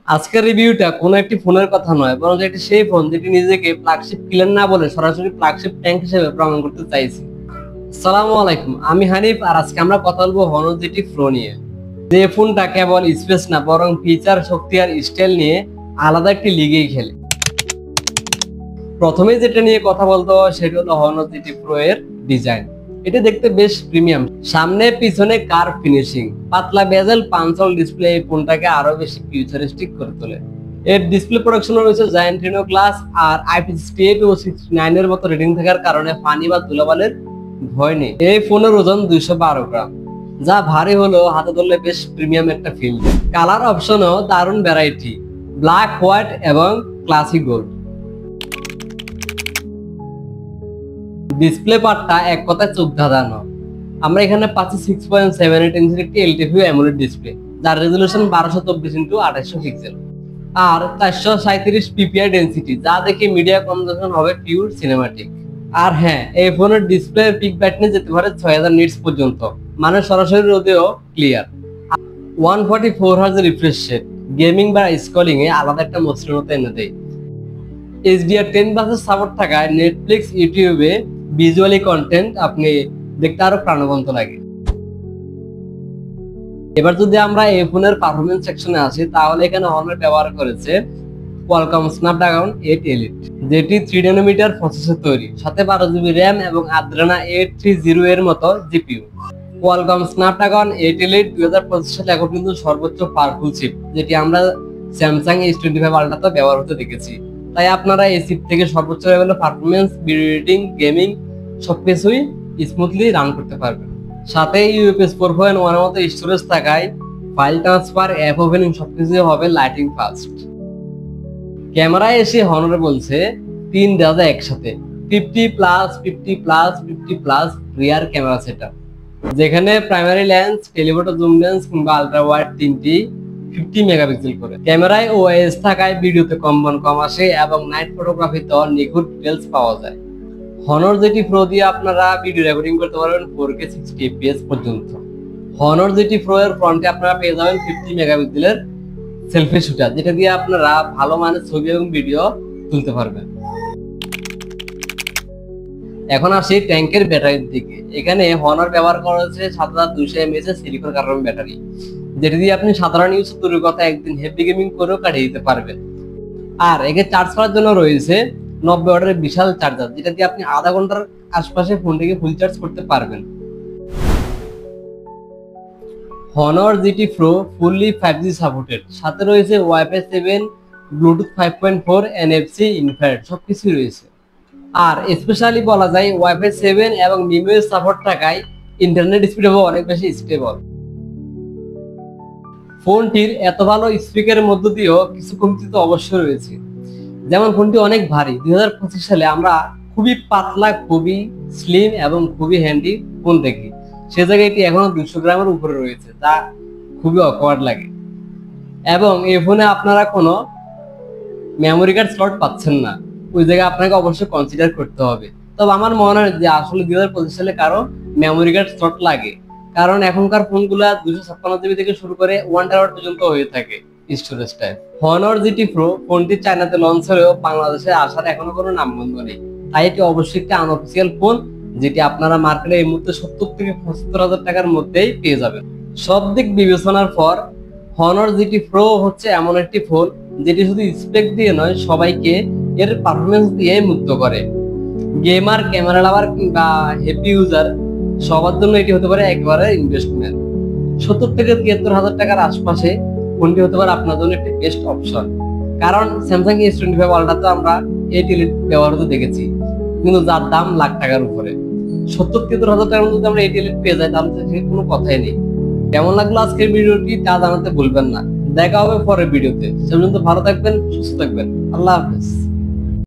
আজকের রিভিউটা কোনো একটি ফোনের কথা নয়, বরং একটি সেই ফোন যেটি নিজেকে ফ্ল্যাগশিপ কিলার না বলে সরাসরি ফ্ল্যাগশিপ ট্যাঙ্ক হিসেবে প্রমাণ করতে চাইছে। আসসালামু আলাইকুম, আমি হানিফ, আর আজকে আমরা কথা বলবো হনর জিটি প্রো নিয়ে। যে ফোনটা কেবল স্পেস না, বরং ফিচার, শক্তি আর স্টাইল নিয়ে আলাদা একটি লিগেই খেলে। প্রথমে যেটা নিয়ে কথা বলতে হয় সেটা হলো হনর জিটি প্রো এর ডিজাইন। এটা দেখতে বেশ প্রিমিয়াম, সামনে পিছনে কার্ভ ফিনিশিং, পাতলা বেজেল, পাঞ্চল ডিসপ্লে এই ফোনটাকে আরো বেশি ফিউচারিস্টিক করে তোলে। এর ডিসপ্লে প্রোডাকশন রয়েছে জায়ান্ট রিনো গ্লাস আর IP68 ও 69 এর মতো রেটিং থাকার কারণে পানি বা ধুলাবালির ভয় নেই। এই ফোনের ওজন 212 গ্রাম, যা ভারী হলেও হাতে ধরলে বেশ প্রিমিয়াম একটা ফিল। কালার অপশনও দারুণ ভ্যারাইটি, ব্ল্যাক, হোয়াইট এবং ক্লাসিক গোল্ড। ডিসপ্লে পার্টটা এক কথায় চোখ ধাঁধানো। আমরা এখানে পাচ্ছি 6.78 ইঞ্চির একটি এলটিভি অ্যামোলেড ডিসপ্লে, যার রেজোলিউশন 1224x2800 পিক্সেল আর 437 পিপিআই ডেনসিটি, যা দেখে মিডিয়া কনজাম্পশন হবে পিওর সিনেমাটিক। আর হ্যাঁ, এই ফোনের ডিসপ্লে পিক ব্রাইটনেস যেতে পারে 6000 নিটস পর্যন্ত, মানে সরাসরি রোদেও clear. 144 hertz refresh rate gaming বা স্ক্রলিং এ আলাদা একটা মসৃণতা এনে দেয়। HDR10 বাসের সাপোর্ট থাকায় নেটফ্লিক্স, ইউটিউবে ভিজুয়ালি কন্টেন্ট আপনি দেখতে আরো প্রাণবন্ত লাগে। এবার যদি আমরা এই ফোনের পারফরমেন্স সেকশনে আসি, তাহলে এখানে হনর ব্যবহার করেছে কোয়ালকম স্ন্যাপড্রাগন 8 এলিট, যেটি 3 ন্যানোমিটার প্রসেসর তৈরি, সাথে 12GB র্যাম এবং Adreno 830 এর মতো জিপিইউ। কোয়ালকম স্ন্যাপড্রাগন 8 এলিট 2025 সালে এখন কিন্তু সর্বোচ্চ পাওয়ারফুল চিপ, যেটি আমরা স্যামসাং S25 আলট্রাতে ব্যবহার হতে দেখেছি। তাই আপনারা এই চিপ থেকে সর্বোচ্চ লেভেলের পারফরমেন্স, ভিডিও এডিটিং, গেমিং সবকিছুই স্মুথলি রান করতে পারবেন। সাথে UFS 4.1 এর মতো স্টোরেজ থাকায় ফাইল ট্রান্সফার, অ্যাপ ওপেনিং সবকিছুই হবে লাইটিং ফাস্ট। ক্যামেরায় এসে হনর বলছে 3 রাজা একসাথে, 50+50+50+ রিয়ার ক্যামেরা সেটআপ, যেখানে primary lens, telephoto zoom lens কিংবা আলট্রা ওয়াইড তিনটি 50 মেগাপিক্সেল করে। ক্যামেরায় OIS থাকায় ভিডিওতে কম্পন কম আসে এবং নাইট ফটোগ্রাফিতে নিখুঁত ডিটেইলস পাওয়া যায়। হনর জিটি প্রো দিয়ে আপনারা ভিডিও রেকর্ডিং করতে পারবেন 4K 60 fps পর্যন্ত। হনর জিটি প্রো এর ফ্রন্টে আপনারা পেয়ে যাবেন 50 মেগাপিক্সেলের সেলফি শুটার, যেটা দিয়ে আপনারা ভালো মানের ছবি এবং ভিডিও তুলতে পারবেন। এখন আসি ট্যাঙ্কের ব্যাটারির দিকে। এখানে হনর ব্যবহার করা হয়েছে 7200 mAh এর সিলিকন কার্বন ব্যাটারি, যেটা দিয়ে আপনি সাধারণ ইউজ দূরের কথা একদিন হেভি গেমিং করেও কাটিয়ে দিতে পারবেন। আর একে চার্জ করার জন্য রয়েছে 90 ওয়াটের বিশাল চার্জার, যেটা দিয়ে আপনি আধা ঘন্টার আশপাশে ফোনটিকে ফুল চার্জ করতে পারবেন। Honor GT pro fully 5G supported, সাথে রয়েছে Wi-Fi 7, ব্লুটুথ 5.4, NFC, ইনফ্রারেড সবকিছু রয়েছে। আর স্পেশালি বলা যায় Wi-Fi 7 এবং MIUI সাপোর্ট থাকায় ইন্টারনেট স্পিড হবে অনেক বেশি স্টেবল। ফোনটির এত ভালো স্পিকারের মধ্য দিয়েও কিছু কমতি তো অবশ্যই রয়েছে, যেমন ফোনটি অনেক ভারী। 2025 সালে আমরা খুবই পাতলা, খুবই স্লিম এবং খুবই হ্যান্ডি ফোন দেখি, সে জায়গায় এটি এখনো 200 গ্রামের উপরে রয়েছে, যা খুবই অকওয়ার্ড লাগে। এবং এই ফোনে আপনারা কোনো মেমোরি কার্ড স্লট পাচ্ছেন না, ওই জায়গায় আপনাকে অবশ্যই কনসিডার করতে হবে। তবে আমার মনে হয় যে আসলে 2025 সালে কারো মেমোরি কার্ড স্লট লাগে, কারণ এখনকার ফোনগুলা 256GB থেকে শুরু করে 1TB পর্যন্ত হয়ে থাকে storage type. Honor GT pro ফোনটি চায়নাতে লঞ্চ হলেও বাংলাদেশে আসার এখনো কোনো নামগন্ধ নেই, তাই এটি অবশ্যই একটা আনঅফিসিয়াল ফোন, যেটি আপনারা মার্কেটে এই মুহূর্তে 70 থেকে 75 হাজার টাকার মধ্যেই পেয়ে যাবেন। সব দিক বিবেচনার পর হনর জিটি প্রো হচ্ছে এমন একটি ফোন যেটি শুধু স্পেক দিয়ে নয়, সবাইকে এর পারফরমেন্স দিয়ে মুগ্ধ করে। গেমার, ক্যামেরা লাভার কিংবা হ্যাপি ইউজার সবার জন্য এটি হতে পারে একবারে ইনভেস্টমেন্ট। 70 থেকে 73 হাজার টাকার আশপাশে ফোনটি হতে পারে আপনার জন্য একটি বেস্ট অপশন, কারণ স্যামসাং S25 আলট্রাতে আমরা 8 এলিট ব্যবহার করতে দেখেছি, কিন্তু যার দাম লাখ টাকার উপরে। 70-73 হাজার টাকার মধ্যে আমরা 8 এলিট পেয়ে যাই, তাহলে কোনো কথাই নেই। কেমন লাগলো আজকের ভিডিওটি তা জানাতে ভুলবেন না। দেখা হবে পরের ভিডিওতে, সে পর্যন্ত ভালো থাকবেন, সুস্থ থাকবেন। আল্লাহ হাফেজ।